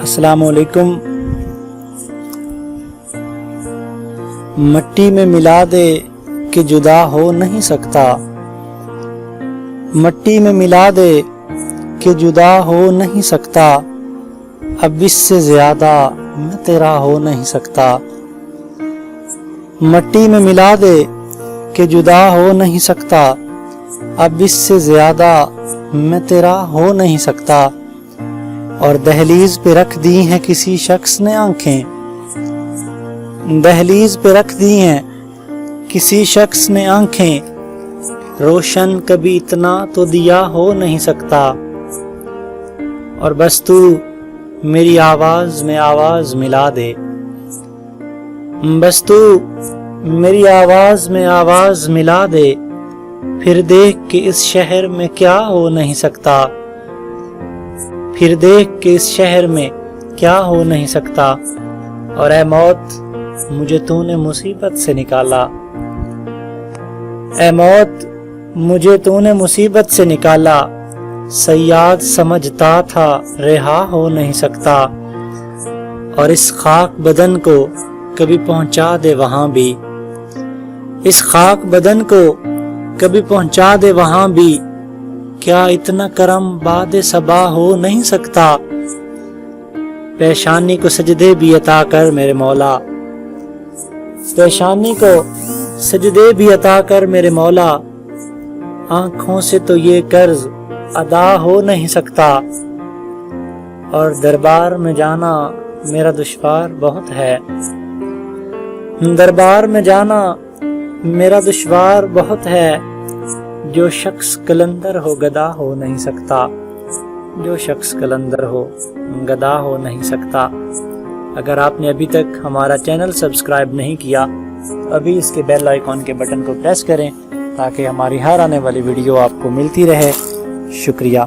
السلام علیکم۔ مٹی میں ملا دے کہ جدا ہو نہیں سکتا، مٹی میں ملا دے کہ جدا ہو نہیں سکتا، اب اس سے زیادہ میں تیرا ہو نہیں سکتا۔ مٹی میں ملا دے کہ جدا ہو نہیں سکتا، اب اس سے زیادہ میں تیرا ہو نہیں سکتا۔ اور دہلیز پہ رکھ دی ہیں کسی شخص نے آنکھیں، دہلیز پہ رکھ دی ہیں کسی شخص نے آنکھیں، روشن کبھی اتنا تو دیا ہو نہیں سکتا۔ اور بس تو میری آواز میں آواز ملا دے، بس تو میری آواز میں آواز ملا دے، پھر دیکھ کہ اس شہر میں کیا ہو نہیں سکتا، پھر دیکھ کہ اس شہر میں کیا ہو نہیں سکتا۔ اور اے موت مجھے تو نے مصیبت سے نکالا، اے موت مجھے تو نے مصیبت سے نکالا، صیاد سمجھتا تھا رہا ہو نہیں سکتا۔ اور اس خاک بدن کو کبھی پہنچا دے وہاں بھی، اس خاک بدن کو کبھی پہنچا دے وہاں بھی، کیا اتنا کرم باد صبا ہو نہیں سکتا۔ پیشانی کو سجدے بھی عطا کر میرے مولا، پیشانی کو سجدے بھی عطا کر میرے مولا، آنکھوں سے تو یہ قرض ادا ہو نہیں سکتا۔ اور دربار میں جانا میرا دشوار بہت ہے، دربار میں جانا میرا دشوار بہت ہے، جو شخص قلندر ہو گدا ہو نہیں سکتا، جو شخص قلندر ہو گدا ہو نہیں سکتا۔ اگر آپ نے ابھی تک ہمارا چینل سبسکرائب نہیں کیا تو ابھی اس کے بیل آئیکن کے بٹن کو پریس کریں تاکہ ہماری ہر آنے والی ویڈیو آپ کو ملتی رہے۔ شکریہ۔